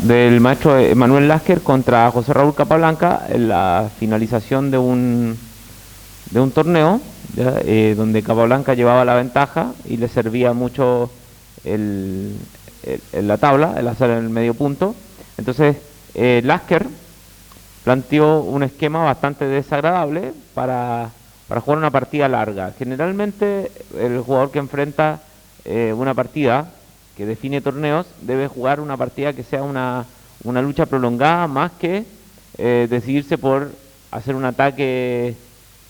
del maestro Emanuel Lasker contra José Raúl Capablanca en la finalización de un torneo, ¿ya? Donde Capablanca llevaba la ventaja y le servía mucho el, la tabla, el hacer el medio punto. Entonces, Lasker planteó un esquema bastante desagradable para jugar una partida larga. Generalmente, el jugador que enfrenta una partida que define torneos debe jugar una partida que sea una lucha prolongada más que decidirse por hacer un ataque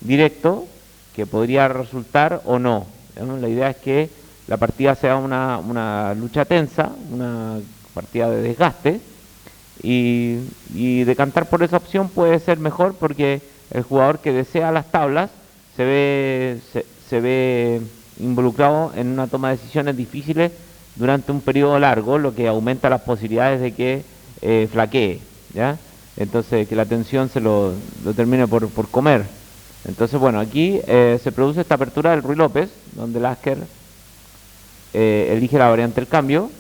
directo que podría resultar o no. ¿No? La idea es que la partida sea una lucha tensa, una partida de desgaste, y decantar por esa opción puede ser mejor porque el jugador que desea las tablas se ve involucrado en una toma de decisiones difíciles durante un periodo largo, lo que aumenta las posibilidades de que flaquee, ¿ya? Entonces que la tensión lo termine por comer. Entonces, bueno, aquí se produce esta apertura del Ruy López, donde Lasker elige la variante del cambio,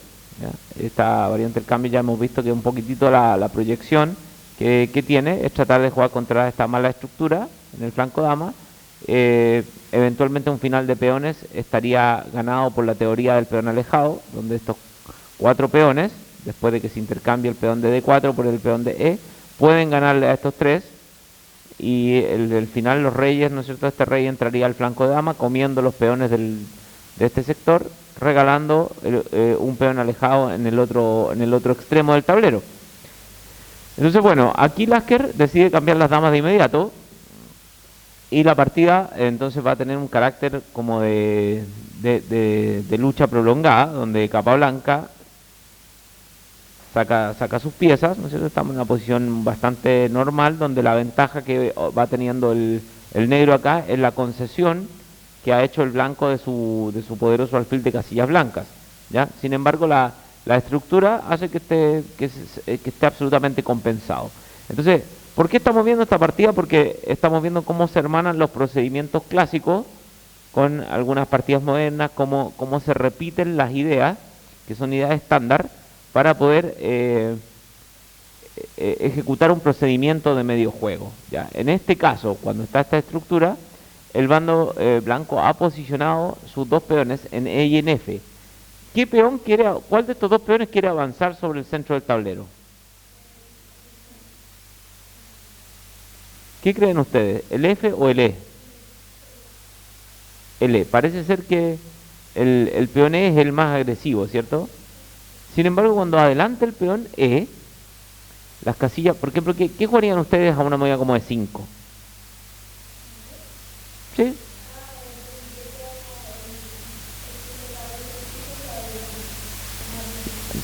¿ya? Esta variante del cambio ya hemos visto que un poquitito la proyección que tiene es tratar de jugar contra esta mala estructura en el flanco dama. Eventualmente un final de peones estaría ganado por la teoría del peón alejado, donde estos cuatro peones, después de que se intercambie el peón de D4 por el peón de E, pueden ganarle a estos tres, y el final los reyes, ¿no es cierto? Este rey entraría al flanco de dama comiendo los peones de este sector, regalando un peón alejado en el otro extremo del tablero. Entonces, bueno, aquí Lasker decide cambiar las damas de inmediato, y la partida entonces va a tener un carácter como de lucha prolongada, donde Capablanca saca sus piezas, ¿no es cierto? Estamos en una posición bastante normal, donde la ventaja que va teniendo el negro acá es la concesión que ha hecho el blanco de su poderoso alfil de casillas blancas, ¿ya? Sin embargo, la estructura hace que esté absolutamente compensado. Entonces, ¿por qué estamos viendo esta partida? Porque estamos viendo cómo se hermanan los procedimientos clásicos con algunas partidas modernas, cómo se repiten las ideas, que son ideas estándar, para poder ejecutar un procedimiento de medio juego, ¿ya? En este caso, cuando está esta estructura, el bando blanco ha posicionado sus dos peones en E y en F. ¿Cuál de estos dos peones quiere avanzar sobre el centro del tablero? ¿Qué creen ustedes? ¿El F o el E? El E. Parece ser que el peón E es el más agresivo, ¿cierto? Sin embargo, cuando adelanta el peón E, las casillas, por ejemplo, ¿qué jugarían ustedes a una movida como de 5? ¿Sí?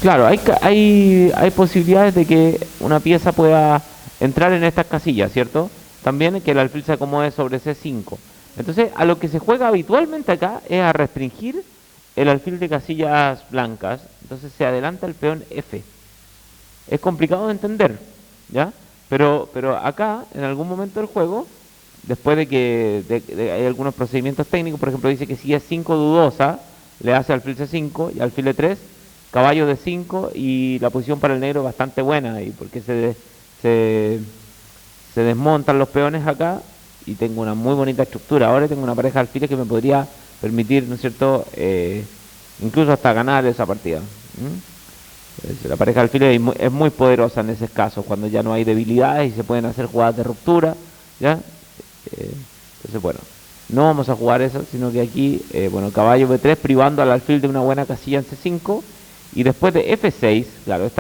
Claro, hay posibilidades de que una pieza pueda entrar en estas casillas, ¿cierto? También que el alfil se acomode sobre C5. Entonces, a lo que se juega habitualmente acá es a restringir el alfil de casillas blancas. Entonces se adelanta el peón F. Es complicado de entender, ¿ya? Pero acá, en algún momento del juego, después de que hay algunos procedimientos técnicos, por ejemplo, dice que si es 5 dudosa, le hace alfil C5 y alfil E3, caballo de 5, y la posición para el negro es bastante buena ahí, porque se desmontan los peones acá y tengo una muy bonita estructura. Ahora tengo una pareja de alfiles que me podría permitir, ¿no es cierto?, incluso hasta ganar esa partida. La pareja de alfiles es muy poderosa en ese caso, cuando ya no hay debilidades y se pueden hacer jugadas de ruptura, ¿ya? Entonces, bueno, no vamos a jugar eso, sino que aquí, bueno, caballo B3 privando al alfil de una buena casilla en C5, y después de F6, claro,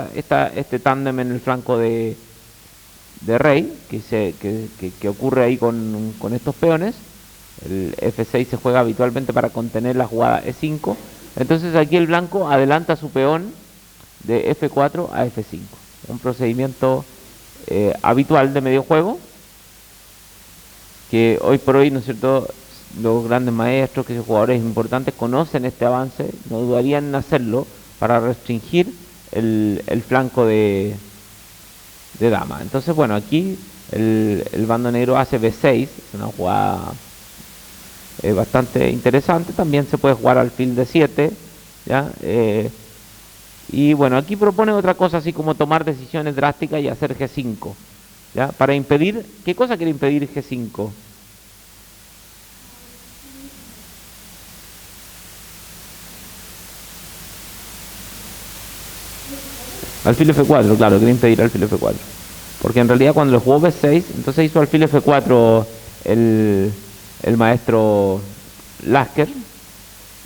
este tándem en el flanco de rey, que ocurre ahí con estos peones. El F6 se juega habitualmente para contener la jugada E5. Entonces aquí el blanco adelanta su peón de F4 a F5. Un procedimiento habitual de medio juego, que hoy por hoy, ¿no es cierto?, los grandes maestros, que son jugadores importantes, conocen este avance, no dudarían en hacerlo para restringir el flanco de dama. Entonces, bueno, aquí el bando negro hace B6, es una jugada bastante interesante. También se puede jugar alfil D7, ¿ya? Y bueno, aquí propone otra cosa así como tomar decisiones drásticas y hacer G5. ¿Ya? Para impedir, ¿qué cosa quiere impedir G5? Alfil F4, claro, quiere impedir alfil F4. Porque en realidad cuando le jugó B6, entonces hizo alfil F4 el, el maestro Lasker.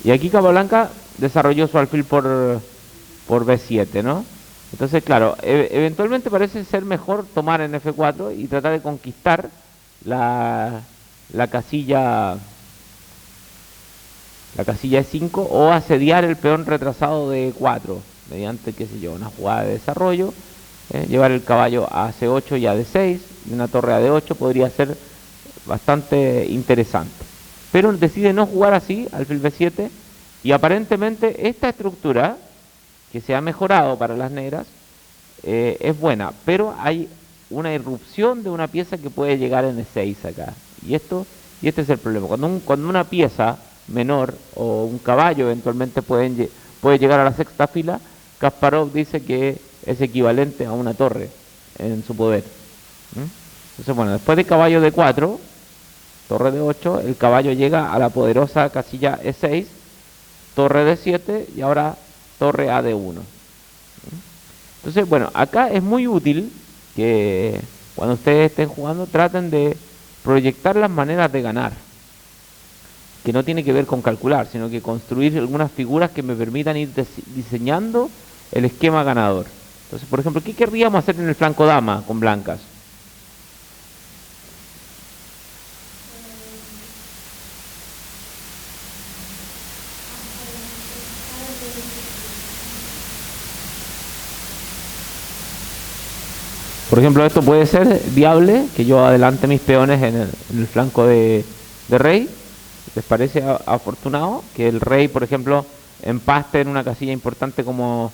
Y aquí Capablanca desarrolló su alfil por B7, ¿no? Entonces, claro, eventualmente parece ser mejor tomar en F4 y tratar de conquistar la, la casilla la casilla E5 o asediar el peón retrasado de E4 mediante, qué sé yo, una jugada de desarrollo, llevar el caballo a C8 y a D6 y una torre a D8 podría ser bastante interesante. Pero decide no jugar así, alfil B7, y aparentemente esta estructura, que se ha mejorado para las negras, es buena, pero hay una irrupción de una pieza que puede llegar en E6 acá. Y este es el problema. Cuando una pieza menor o un caballo eventualmente puede llegar a la sexta fila, Kasparov dice que es equivalente a una torre en su poder. ¿Mm? Entonces, bueno, después de caballo D4, torre D8, el caballo llega a la poderosa casilla E6, torre D7 y ahora torre a D1. Entonces, bueno, acá es muy útil que cuando ustedes estén jugando traten de proyectar las maneras de ganar, que no tiene que ver con calcular, sino que construir algunas figuras que me permitan ir diseñando el esquema ganador. Entonces, por ejemplo, ¿qué querríamos hacer en el flanco dama con blancas? Por ejemplo, esto puede ser viable, que yo adelante mis peones en el flanco de rey. ¿Les parece afortunado? Que el rey, por ejemplo, empaste en una casilla importante como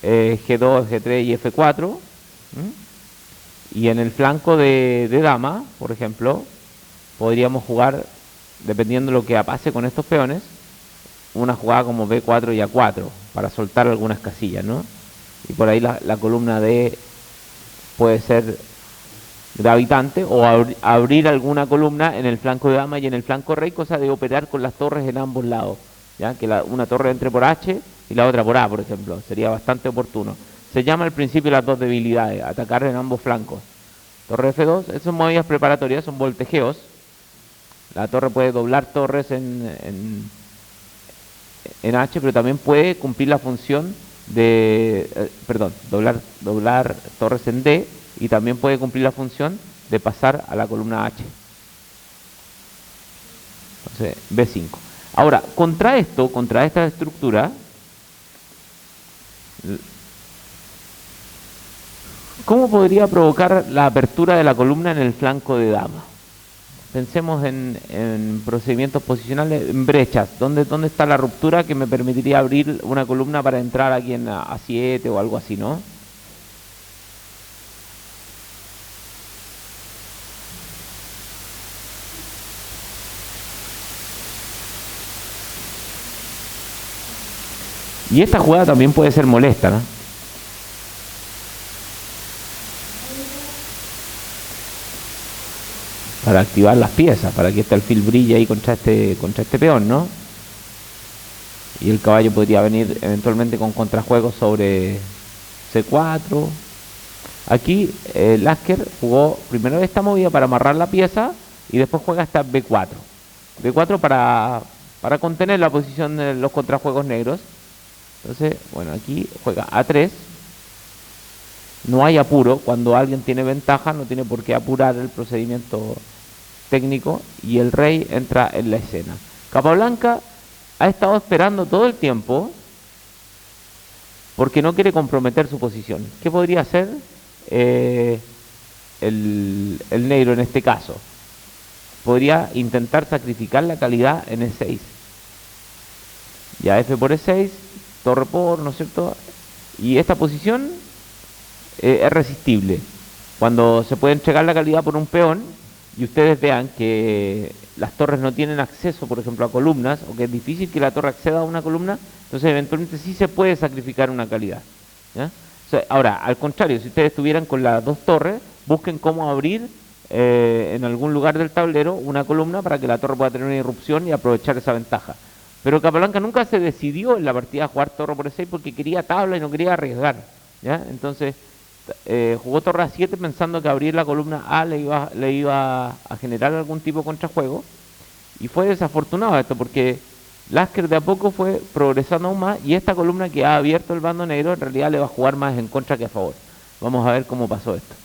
G2, G3 y F4. ¿Mm? Y en el flanco de dama, por ejemplo, podríamos jugar, dependiendo de lo que pase con estos peones, una jugada como B4 y A4 para soltar algunas casillas, ¿no? Y por ahí la columna D puede ser gravitante o abrir alguna columna en el flanco de dama y en el flanco rey, cosa de operar con las torres en ambos lados, ¿ya? Que una torre entre por H y la otra por A, por ejemplo, sería bastante oportuno. Se llama al principio las dos debilidades, atacar en ambos flancos. Torre F2, esas son movidas preparatorias, son voltejeos. La torre puede doblar torres en H, pero también puede cumplir la función de, perdón, doblar torres en D, y también puede cumplir la función de pasar a la columna H. Entonces, B5. Ahora, contra esta estructura, ¿cómo podría provocar la apertura de la columna en el flanco de dama? Pensemos en procedimientos posicionales, en brechas. ¿Dónde está la ruptura que me permitiría abrir una columna para entrar aquí en A7 o algo así, ¿no? Y esta jugada también puede ser molesta, ¿no? Para activar las piezas, para que este alfil brille ahí contra este peón, ¿no? Y el caballo podría venir eventualmente con contrajuegos sobre C4. Aquí Lasker jugó primero esta movida para amarrar la pieza y después juega hasta B4. B4 para contener la posición de los contrajuegos negros. Entonces, bueno, aquí juega A3. No hay apuro. Cuando alguien tiene ventaja, no tiene por qué apurar el procedimiento técnico y el rey entra en la escena. Capablanca ha estado esperando todo el tiempo porque no quiere comprometer su posición. ¿Qué podría hacer el negro en este caso? Podría intentar sacrificar la calidad en E6. Ya F por E6, torre por, ¿no es cierto? Y esta posición es resistible. Cuando se puede entregar la calidad por un peón, y ustedes vean que las torres no tienen acceso, por ejemplo, a columnas, o que es difícil que la torre acceda a una columna, entonces eventualmente sí se puede sacrificar una calidad. ¿Ya? O sea, ahora, al contrario, si ustedes estuvieran con las dos torres, busquen cómo abrir en algún lugar del tablero una columna para que la torre pueda tener una irrupción y aprovechar esa ventaja. Pero Capablanca nunca se decidió en la partida a jugar torre por E6 porque quería tabla y no quería arriesgar. ¿Ya? Entonces jugó torre A7 pensando que abrir la columna A le iba a generar algún tipo de contrajuego. Y fue desafortunado esto porque Lasker de a poco fue progresando aún más y esta columna que ha abierto el bando negro en realidad le va a jugar más en contra que a favor. Vamos a ver cómo pasó esto.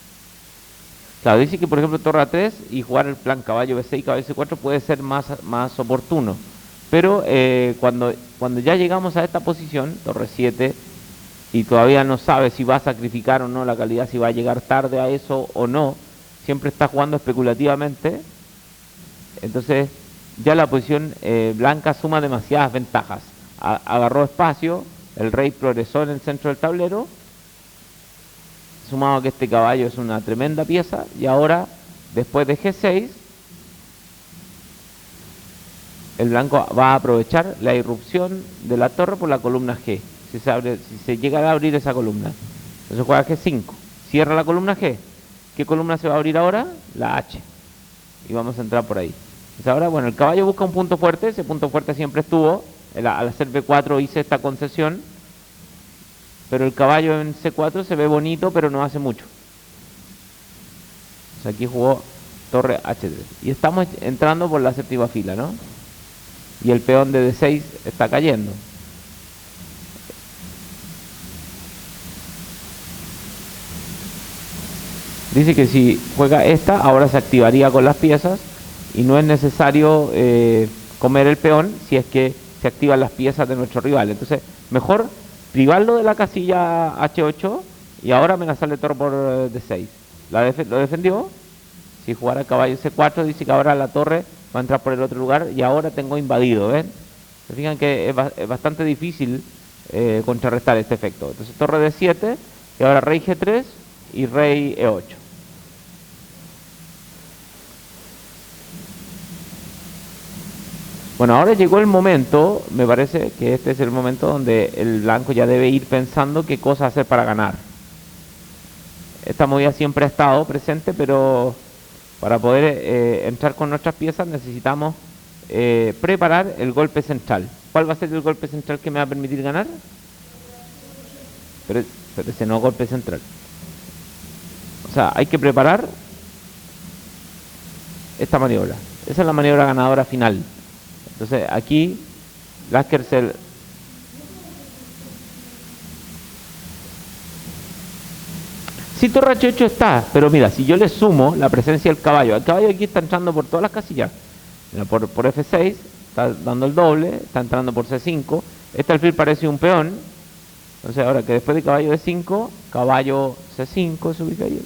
Claro, dice que por ejemplo torre A3 y jugar el plan caballo B6, caballo C4 puede ser más oportuno. Pero cuando ya llegamos a esta posición, torre 7, y todavía no sabe si va a sacrificar o no la calidad, si va a llegar tarde a eso o no, siempre está jugando especulativamente, entonces ya la posición blanca suma demasiadas ventajas. Agarró espacio, el rey progresó en el centro del tablero, sumado que este caballo es una tremenda pieza, y ahora, después de G6, el blanco va a aprovechar la irrupción de la torre por la columna G. Si se llega a abrir esa columna. Entonces juega G5. Cierra la columna G. ¿Qué columna se va a abrir ahora? La H. Y vamos a entrar por ahí. Entonces ahora, bueno, el caballo busca un punto fuerte. Ese punto fuerte siempre estuvo. Al hacer B4 hice esta concesión. Pero el caballo en C4 se ve bonito, pero no hace mucho. Entonces aquí jugó torre H3. Y estamos entrando por la séptima fila, ¿no? Y el peón de D6 está cayendo. Dice que si juega esta, ahora se activaría con las piezas y no es necesario comer el peón si es que se activan las piezas de nuestro rival. Entonces, mejor privarlo de la casilla H8 y ahora amenazarle el torre por D6. Lo defendió. Si jugara caballo C4, dice que ahora la torre va a entrar por el otro lugar y ahora tengo invadido, ¿ven? Se fijan que es bastante difícil contrarrestar este efecto. Entonces torre D7 y ahora rey G3 y rey E8. Bueno, ahora llegó el momento, me parece que este es el momento donde el blanco ya debe ir pensando qué cosa hacer para ganar. Esta movida siempre ha estado presente, pero para poder entrar con nuestras piezas necesitamos preparar el golpe central. ¿Cuál va a ser el golpe central que me va a permitir ganar? Pero ese no golpe central. O sea, hay que preparar esta maniobra. Esa es la maniobra ganadora final. Entonces aquí Lasker si torre H8 está, pero mira, si yo le sumo la presencia del caballo, el caballo aquí está entrando por todas las casillas. Mira, por F6, está dando el doble, está entrando por C5. Este alfil parece un peón. Entonces ahora que después de caballo D5, caballo C5 se ubica ahí.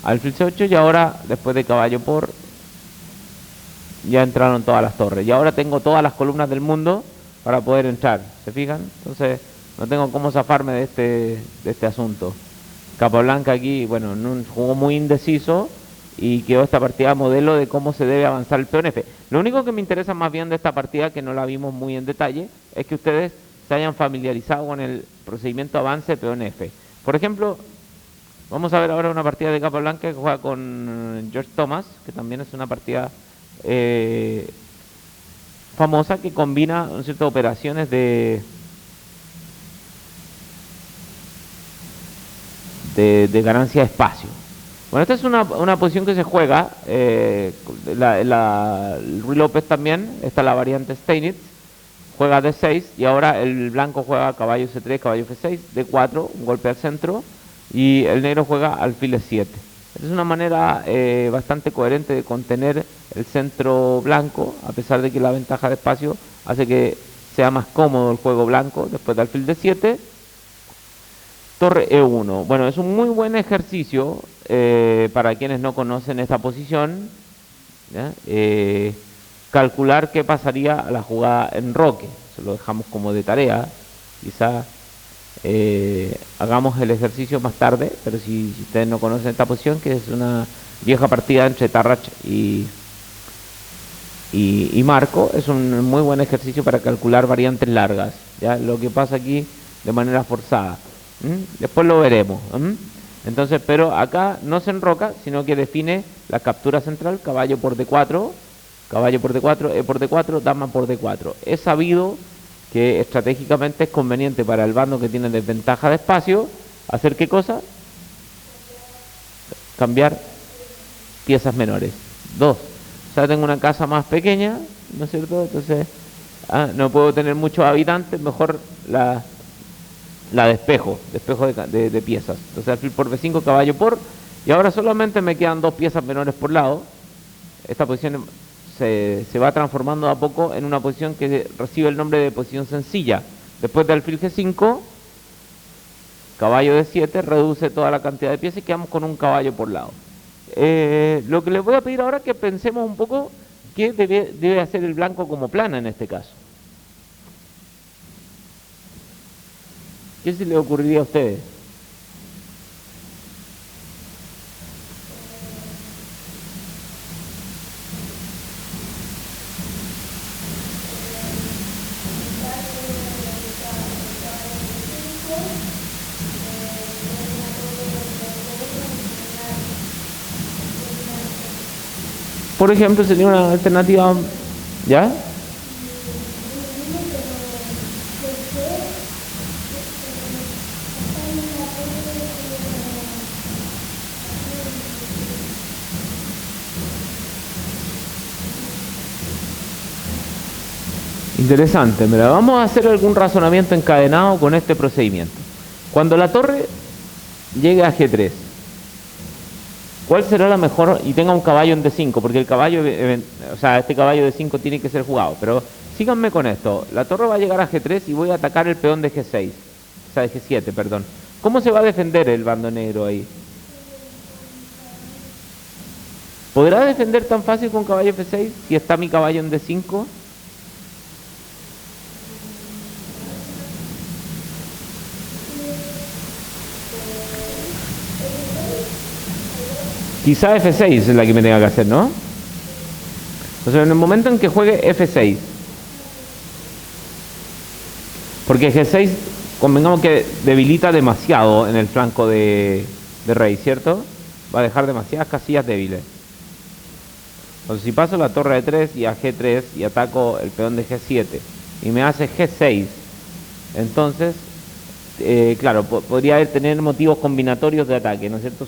Alfil C8 y ahora después de caballo por... ya entraron todas las torres. Y ahora tengo todas las columnas del mundo para poder entrar. ¿Se fijan? Entonces no tengo cómo zafarme de este asunto. Capablanca aquí, bueno, jugó muy indeciso y quedó esta partida modelo de cómo se debe avanzar el peón F. Lo único que me interesa más bien de esta partida, que no la vimos muy en detalle, es que ustedes se hayan familiarizado con el procedimiento avance peón F. Por ejemplo, vamos a ver ahora una partida de Capablanca que juega con George Thomas, que también es una partida famosa que combina, ¿no es cierto?, operaciones de ganancia de espacio. Bueno, esta es una posición que se juega, Ruy López también, esta es la variante Steinitz, juega D6 y ahora el blanco juega caballo C3, caballo F6, D4, un golpe al centro y el negro juega alfil E7. Esta es una manera bastante coherente de contener el centro blanco, a pesar de que la ventaja de espacio hace que sea más cómodo el juego blanco. Después de alfil D7, torre E1. Bueno, es un muy buen ejercicio para quienes no conocen esta posición. Calcular qué pasaría a la jugada en roque. Se lo dejamos como de tarea. Quizá hagamos el ejercicio más tarde, pero si ustedes no conocen esta posición, que es una vieja partida entre Tarrach y Marco. Es un muy buen ejercicio para calcular variantes largas, ¿ya? Lo que pasa aquí de manera forzada. Después lo veremos. Entonces, pero acá no se enroca, sino que define la captura central, caballo por D4, caballo por D4, E por D4, dama por D4. Es sabido que estratégicamente es conveniente para el bando que tiene desventaja de espacio, ¿hacer qué cosa? Cambiar piezas menores. 2. O sea, tengo una casa más pequeña, ¿no es cierto? Entonces, no puedo tener muchos habitantes, mejor la despejo de piezas. Entonces, alfil por B5, caballo por, y ahora solamente me quedan 2 piezas menores por lado. Esta posición se va transformando a poco en una posición que recibe el nombre de posición sencilla. Después de alfil G5, caballo D7, reduce toda la cantidad de piezas y quedamos con un caballo por lado. Lo que les voy a pedir ahora es que pensemos un poco qué debe hacer el blanco como plana en este caso. ¿Qué se le ocurriría a ustedes? Por ejemplo, sería una alternativa, ¿ya? Interesante, mira, vamos a hacer algún razonamiento encadenado con este procedimiento. Cuando la torre llegue a G3, ¿cuál será la mejor? Y tenga un caballo en D5, porque el caballo, o sea, este caballo de 5 tiene que ser jugado, pero síganme con esto. La torre va a llegar a G3 y voy a atacar el peón de G6, o sea, de G7, perdón. ¿Cómo se va a defender el bando negro ahí? ¿Podrá defender tan fácil con caballo F6 si está mi caballo en D5? Quizá F6 es la que me tenga que hacer, ¿no? Entonces, en el momento en que juegue F6, porque G6, convengamos que debilita demasiado en el flanco de rey, ¿cierto? Va a dejar demasiadas casillas débiles. Entonces, si paso la torre de 3 y a G3 y ataco el peón de G7 y me hace G6, entonces, claro, podría tener motivos combinatorios de ataque, ¿no es cierto?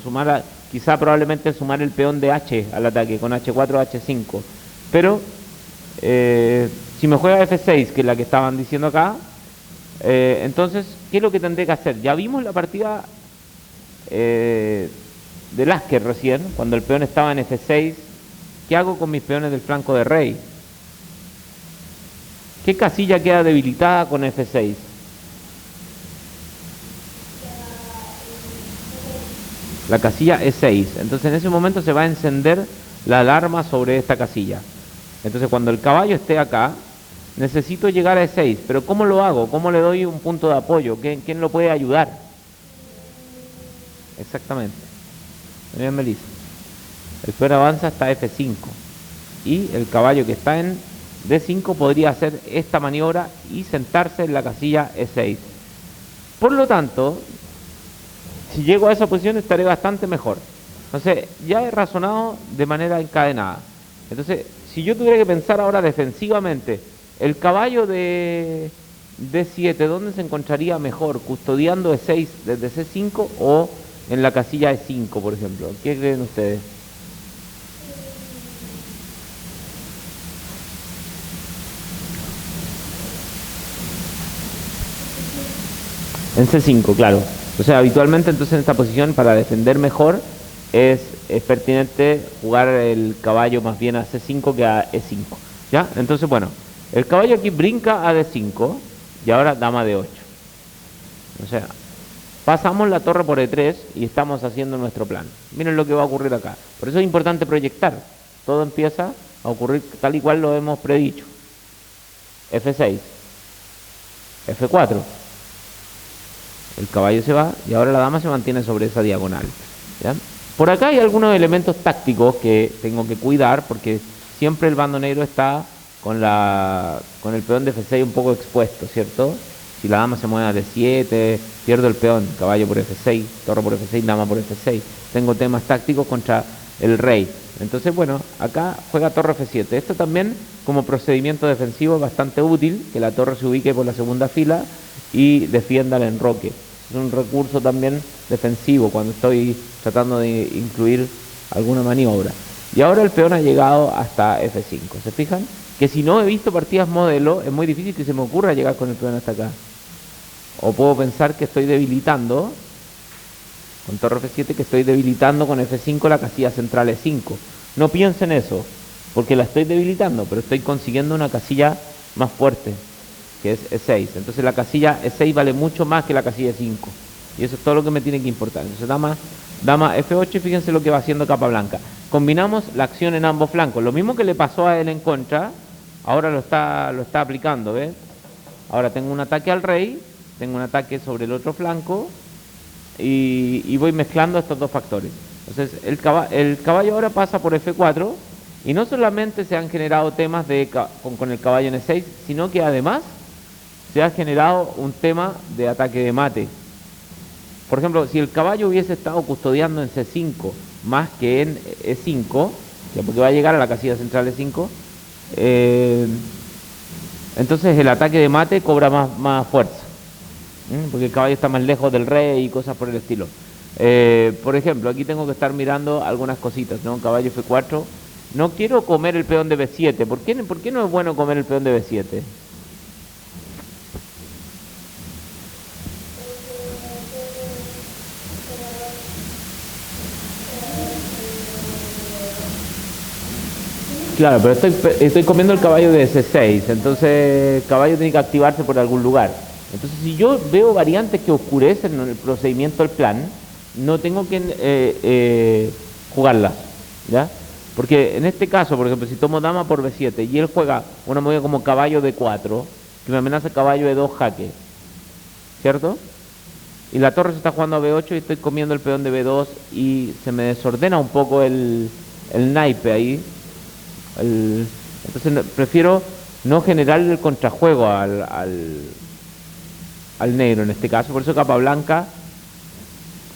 Quizá probablemente sumar el peón de H al ataque con H4, H5. Pero si me juega F6, que es la que estaban diciendo acá, entonces, ¿qué es lo que tendré que hacer? Ya vimos la partida de Lasker recién, cuando el peón estaba en F6. ¿Qué hago con mis peones del flanco de rey? ¿Qué casilla queda debilitada con F6? La casilla E6. Entonces en ese momento se va a encender la alarma sobre esta casilla. Entonces cuando el caballo esté acá, necesito llegar a E6. Pero ¿cómo lo hago? ¿Cómo le doy un punto de apoyo? ¿Quién lo puede ayudar? Exactamente. Bien, Melissa. El peón avanza hasta F5. Y el caballo que está en D5 podría hacer esta maniobra y sentarse en la casilla E6. Por lo tanto, si llego a esa posición estaré bastante mejor. Entonces, ya he razonado de manera encadenada. Entonces, si yo tuviera que pensar ahora defensivamente, el caballo de D7, ¿dónde se encontraría mejor? ¿Custodiando E6 desde C5 o en la casilla E5, por ejemplo? ¿Qué creen ustedes? En C5, claro. O sea, habitualmente entonces en esta posición para defender mejor es pertinente jugar el caballo más bien a C5 que a E5. ¿Ya? Entonces, bueno, el caballo aquí brinca a D5 y ahora dama D8. O sea, pasamos la torre por E3 y estamos haciendo nuestro plan. Miren lo que va a ocurrir acá. Por eso es importante proyectar. Todo empieza a ocurrir tal y cual lo hemos predicho. F6. F4. El caballo se va y ahora la dama se mantiene sobre esa diagonal, ¿ya? Por acá hay algunos elementos tácticos que tengo que cuidar porque siempre el bando negro está con el peón de F6 un poco expuesto, ¿cierto? Si la dama se mueve a D7, pierdo el peón, caballo por F6, torre por F6, dama por F6. Tengo temas tácticos contra el rey. Entonces, bueno, acá juega torre F7. Esto también como procedimiento defensivo es bastante útil, que la torre se ubique por la segunda fila y defienda el enroque. Es un recurso también defensivo cuando estoy tratando de incluir alguna maniobra. Y ahora el peón ha llegado hasta F5. ¿Se fijan? Que si no he visto partidas modelo, es muy difícil que se me ocurra llegar con el peón hasta acá. O puedo pensar que estoy debilitando, con torre F7, que estoy debilitando con F5 la casilla central E5. No piensen eso, porque la estoy debilitando, pero estoy consiguiendo una casilla más fuerte, que es E6. Entonces la casilla E6 vale mucho más que la casilla E5. Y eso es todo lo que me tiene que importar. Entonces dama F8, fíjense lo que va haciendo Capablanca. Combinamos la acción en ambos flancos. Lo mismo que le pasó a él en contra, ahora lo está aplicando, ¿ves? Ahora tengo un ataque al rey, tengo un ataque sobre el otro flanco y voy mezclando estos dos factores. Entonces el caballo ahora pasa por F4 y no solamente se han generado temas con el caballo en E6, sino que además se ha generado un tema de ataque de mate. Por ejemplo, si el caballo hubiese estado custodiando en C5 más que en E5, ya porque va a llegar a la casilla central E5, entonces el ataque de mate cobra más fuerza, porque el caballo está más lejos del rey y cosas por el estilo. Por ejemplo, aquí tengo que estar mirando algunas cositas, ¿no? Caballo F4. No quiero comer el peón de B7. ¿Por qué no es bueno comer el peón de B7? Claro, pero estoy comiendo el caballo de C6, entonces el caballo tiene que activarse por algún lugar. Entonces, si yo veo variantes que oscurecen el procedimiento del plan, no tengo que jugarlas, ¿ya? Porque en este caso, por ejemplo, si tomo dama por B7 y él juega una movida como caballo D4, que me amenaza caballo E2 jaque, ¿cierto? Y la torre se está jugando a B8 y estoy comiendo el peón de B2 y se me desordena un poco el naipe ahí. Entonces prefiero no generarle el contrajuego al negro en este caso. Por eso Capablanca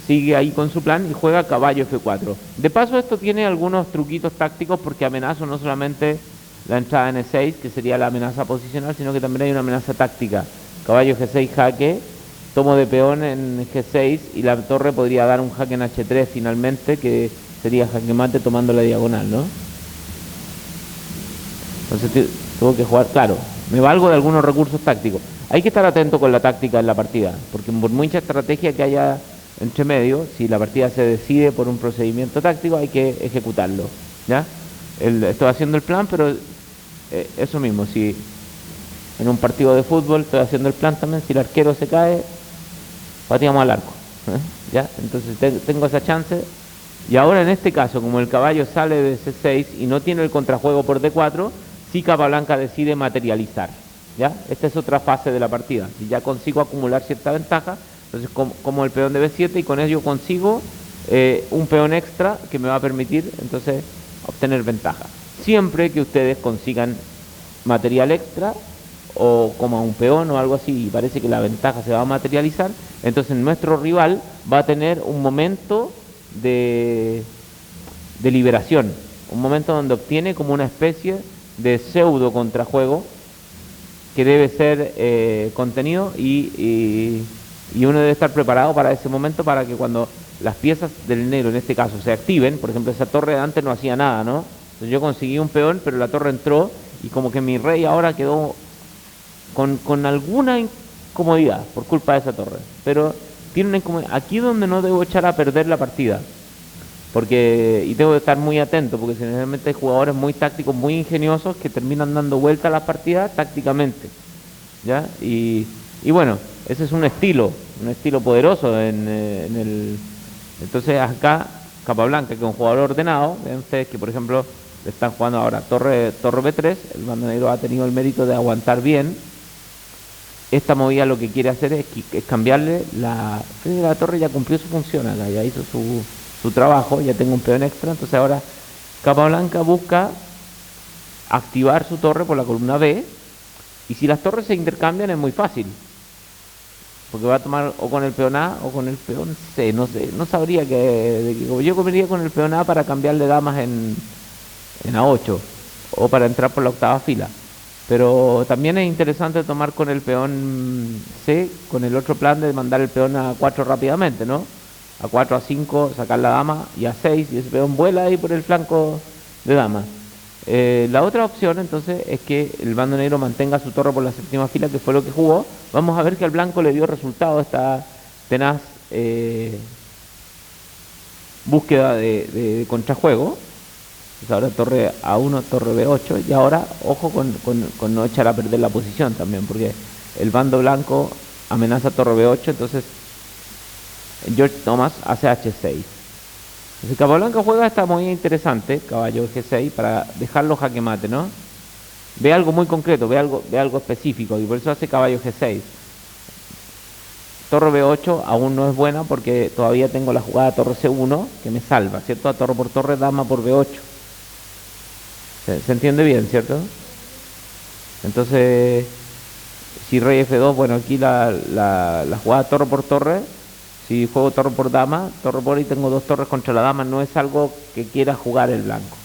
sigue ahí con su plan y juega caballo F4. De paso, esto tiene algunos truquitos tácticos porque amenazo no solamente la entrada en E6, que sería la amenaza posicional, sino que también hay una amenaza táctica. Caballo G6 jaque, tomo de peón en G6 y la torre podría dar un jaque en H3 finalmente, que sería jaque mate tomando la diagonal, ¿no? Entonces tengo que jugar, claro, me valgo de algunos recursos tácticos. Hay que estar atento con la táctica en la partida, porque por mucha estrategia que haya entre medio, si la partida se decide por un procedimiento táctico, hay que ejecutarlo, ¿ya? Estoy haciendo el plan, pero eso mismo, si en un partido de fútbol estoy haciendo el plan también, si el arquero se cae, pateamos al arco, ¿ya? Entonces tengo esa chance. Y ahora en este caso, como el caballo sale de C6 y no tiene el contrajuego por D4, sí Capablanca decide materializar, ¿ya? Esta es otra fase de la partida. Si ya consigo acumular cierta ventaja, entonces como el peón de B7 y con ello consigo un peón extra que me va a permitir entonces obtener ventaja. Siempre que ustedes consigan material extra o como un peón o algo así y parece que la ventaja se va a materializar, entonces nuestro rival va a tener un momento de liberación, un momento donde obtiene como una especie de pseudo contrajuego que debe ser contenido y uno debe estar preparado para ese momento, para que cuando las piezas del negro en este caso se activen, por ejemplo esa torre antes no hacía nada, ¿no? Entonces yo conseguí un peón pero la torre entró y como que mi rey ahora quedó con alguna incomodidad por culpa de esa torre, pero tiene una incomodidad aquí donde no debo echar a perder la partida, y tengo que estar muy atento, porque generalmente hay jugadores muy tácticos, muy ingeniosos, que terminan dando vuelta a las partidas tácticamente, ¿ya? Y bueno, ese es un estilo poderoso entonces acá Capablanca, que es un jugador ordenado, ven ustedes que por ejemplo le están jugando ahora torre B3, el bando negro ha tenido el mérito de aguantar bien. Esta movida lo que quiere hacer es cambiarle la torre, ya cumplió su función acá, ya hizo su su trabajo, ya tengo un peón extra, entonces ahora Capablanca busca activar su torre por la columna B, y si las torres se intercambian es muy fácil, porque va a tomar o con el peón A o con el peón C, no sé, no sabría yo comería con el peón A para cambiarle damas en A8, o para entrar por la octava fila. Pero también es interesante tomar con el peón C, con el otro plan de mandar el peón a 4 rápidamente, ¿no? A 4, a 5, sacar la dama, y a 6, y ese peón vuela ahí por el flanco de dama. La otra opción entonces es que el bando negro mantenga su torre por la séptima fila, que fue lo que jugó. Vamos a ver que al blanco le dio resultado esta tenaz búsqueda de contrajuego. Entonces ahora torre A1, torre B8, y ahora ojo con no echar a perder la posición también, porque el bando blanco amenaza torre B8, entonces George Thomas hace H6. Entonces Capablanca juega esta movida interesante, caballo G6, para dejarlo jaque mate, ¿no? Ve algo muy concreto, ve algo específico, y por eso hace caballo G6. Torre B8 aún no es buena porque todavía tengo la jugada torre C1 que me salva, ¿cierto? A torre por torre, dama por B8. ¿Se entiende bien, cierto? Entonces, si rey F2, bueno, aquí la jugada torre por torre, si juego torre por dama, torre por, y tengo dos torres contra la dama, no es algo que quiera jugar el blanco.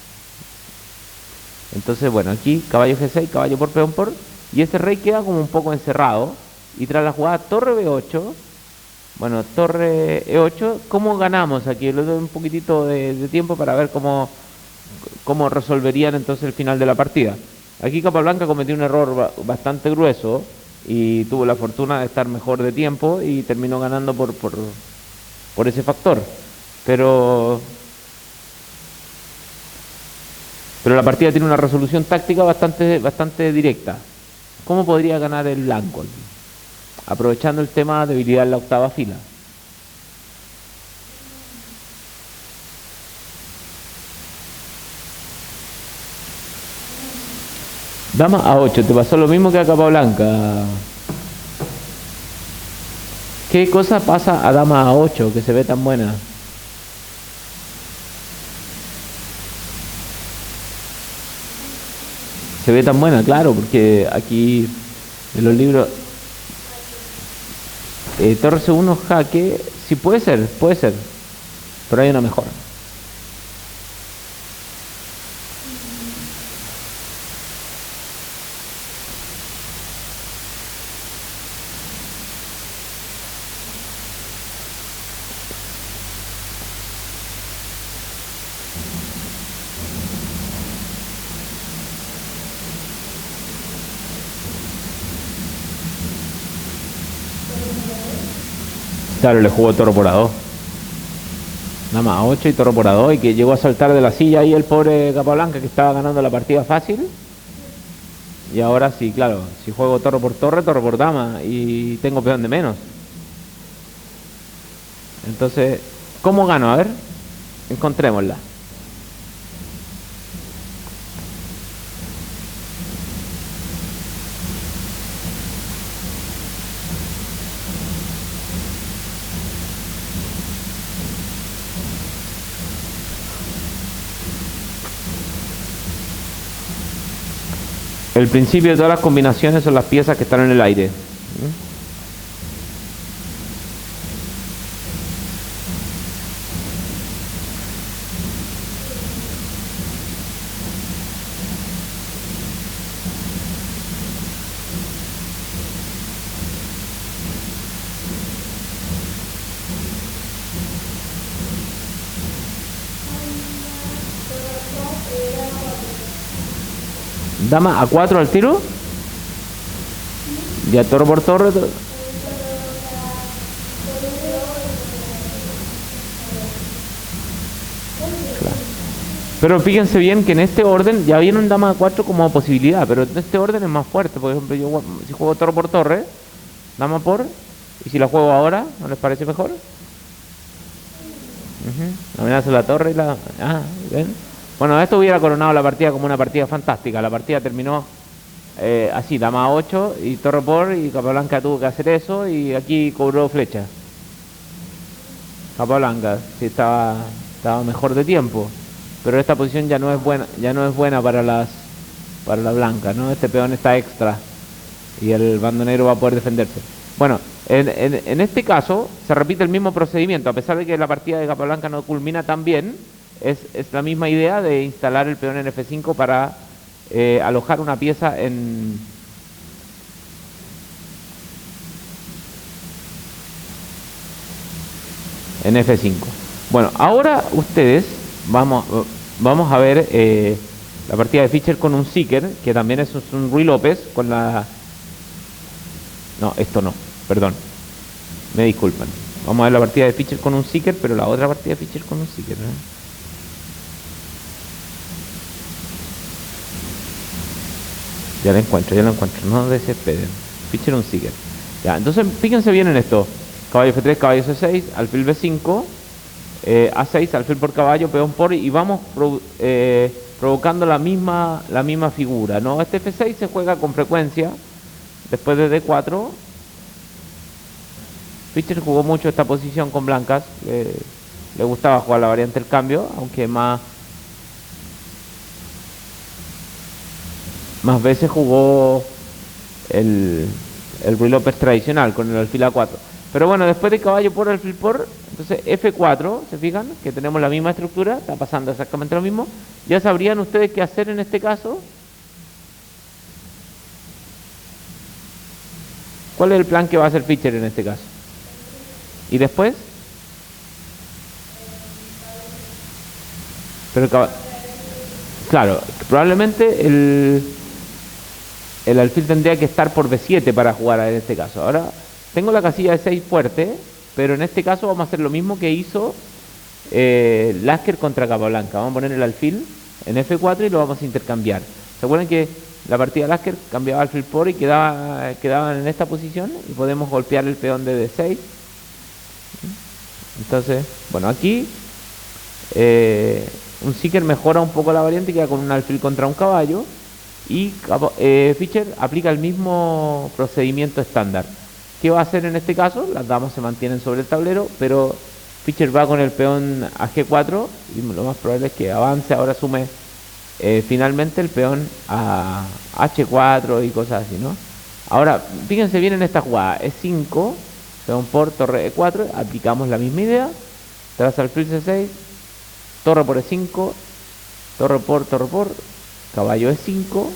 Entonces, bueno, aquí caballo G6, caballo por peón por, y este rey queda como un poco encerrado, y tras la jugada torre B8, bueno, torre E8, ¿cómo ganamos aquí? Le doy un poquitito de tiempo para ver cómo resolverían entonces el final de la partida. Aquí Capablanca cometió un error bastante grueso y tuvo la fortuna de estar mejor de tiempo y terminó ganando por ese factor. Pero la partida tiene una resolución táctica bastante directa. ¿Cómo podría ganar el blanco? Aprovechando el tema de debilidad en la octava fila. Dama A8, te pasó lo mismo que a Capablanca. ¿Qué cosa pasa a dama A8 que se ve tan buena? Se ve tan buena, claro, porque aquí en los libros torre C1 jaque, sí puede ser, pero hay una mejor. Claro, le jugó toro por A2. Dama A8 y toro por A2, y que llegó a saltar de la silla ahí el pobre Capablanca, que estaba ganando la partida fácil. Y ahora sí, claro, si juego torre por dama, y tengo peón de menos. Entonces, ¿cómo gano? A ver, encontrémosla. El principio de todas las combinaciones son las piezas que están en el aire. Dama A4 al tiro. Ya toro por torre. Pero fíjense bien que en este orden ya viene un dama A4 como posibilidad, pero en este orden es más fuerte. Por ejemplo, yo si juego toro por torre, dama por, y si la juego ahora, ¿no les parece mejor? Amenaza la torre y la... Ah, ¿ven? Bueno, esto hubiera coronado la partida como una partida fantástica. La partida terminó así, dama A8 y torre por, y Capablanca tuvo que hacer eso, y aquí cobró flecha. Capablanca, sí, estaba estaba mejor de tiempo, pero esta posición ya no es buena para la blanca, ¿no? Este peón está extra y el bando negro va a poder defenderse. Bueno, en este caso se repite el mismo procedimiento, a pesar de que la partida de Capablanca no culmina tan bien, es la misma idea de instalar el peón en F5 para alojar una pieza en F5. Bueno, ahora ustedes vamos a ver la partida de Fischer con un Seeker, que también es un Ruy López con la... No, esto no, perdón, me disculpan. Vamos a ver la partida de Fischer con un Seeker, pero la otra partida de Fischer con un Seeker, ¿no? Ya la encuentro, no desesperen. Fischer un Seeker. Ya, entonces fíjense bien en esto. Caballo F3, caballo C6, alfil B5, A6, alfil por caballo, peón por, y vamos provocando la misma figura, ¿no? Este F6 se juega con frecuencia, después de D4. Fischer jugó mucho esta posición con blancas, le gustaba jugar la variante del cambio, aunque más veces jugó el Ruy López tradicional con el alfil A4. Pero bueno, después de caballo por, alfil por, entonces F4, ¿se fijan? Que tenemos la misma estructura, está pasando exactamente lo mismo. Ya sabrían ustedes qué hacer en este caso. ¿Cuál es el plan que va a hacer Fischer en este caso? ¿Y después? Pero claro, probablemente el alfil tendría que estar por B7 para jugar en este caso. Ahora tengo la casilla de 6 fuerte, pero en este caso vamos a hacer lo mismo que hizo Lasker contra Capablanca. Vamos a poner el alfil en F4 y lo vamos a intercambiar. ¿Se acuerdan que la partida de Lasker cambiaba alfil por y quedaban en esta posición? Y podemos golpear el peón de D6. Entonces, bueno, aquí un Seeker mejora un poco la variante y queda con un alfil contra un caballo. Y Fischer aplica el mismo procedimiento estándar. ¿Qué va a hacer en este caso? Las damas se mantienen sobre el tablero, pero Fischer va con el peón a G4 y lo más probable es que avance. Ahora sume finalmente el peón a H4 y cosas así, ¿no? Ahora, fíjense bien en esta jugada. E5, peón por, torre E4, aplicamos la misma idea. Tras alfil C6, torre por E5, torre por, caballo E5.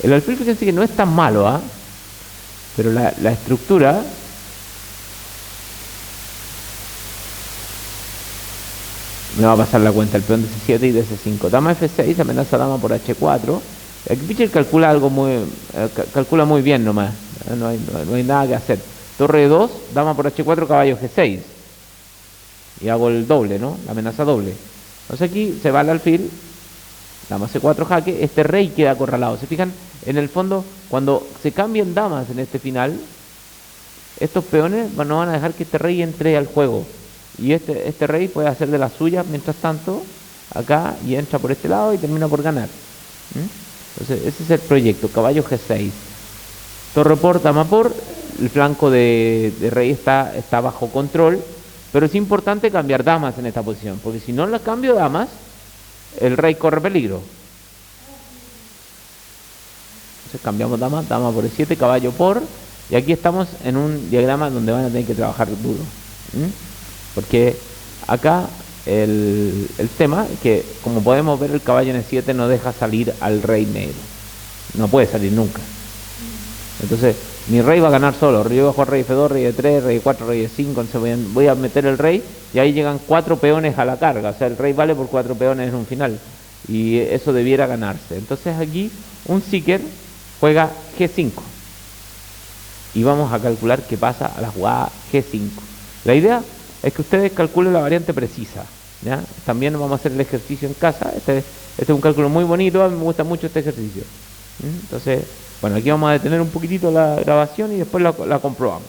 El alfil, fíjense que no es tan malo, ¿ah? Pero la estructura me va a pasar la cuenta. El peón de C7 y de C5. Dama F6, amenaza dama por H4. Aquí Fischer calcula algo calcula muy bien nomás. No hay nada que hacer. Torre 2, dama por H4, caballo G6. Y hago el doble, ¿no? La amenaza doble. Entonces aquí se va el alfil. Dama C4 jaque, este rey queda acorralado. ¿Se fijan? En el fondo, cuando se cambian damas en este final, estos peones no van a dejar que este rey entre al juego. Y este rey puede hacer de las suyas mientras tanto, acá, y entra por este lado y termina por ganar. Entonces, ese es el proyecto, caballo G6. Torre por, dama por, el flanco de rey está bajo control, pero es importante cambiar damas en esta posición, porque si no la cambio damas, el rey corre peligro. Entonces cambiamos dama por E7, caballo por, y aquí estamos en un diagrama donde van a tener que trabajar duro. Porque acá el tema es que, como podemos ver, el caballo en E7 no deja salir al rey negro. No puede salir nunca. Entonces, mi rey va a ganar solo. Yo bajo rey F2, rey E3, rey E4, rey E5. Entonces voy a meter el rey y ahí llegan 4 peones a la carga. O sea, el rey vale por 4 peones en un final. Y eso debiera ganarse. Entonces aquí un Seeker juega G5. Y vamos a calcular qué pasa a la jugada G5. La idea es que ustedes calculen la variante precisa, ¿ya? También vamos a hacer el ejercicio en casa. Este es un cálculo muy bonito, a mí me gusta mucho este ejercicio. Entonces, bueno, aquí vamos a detener un poquitito la grabación y después la comprobamos.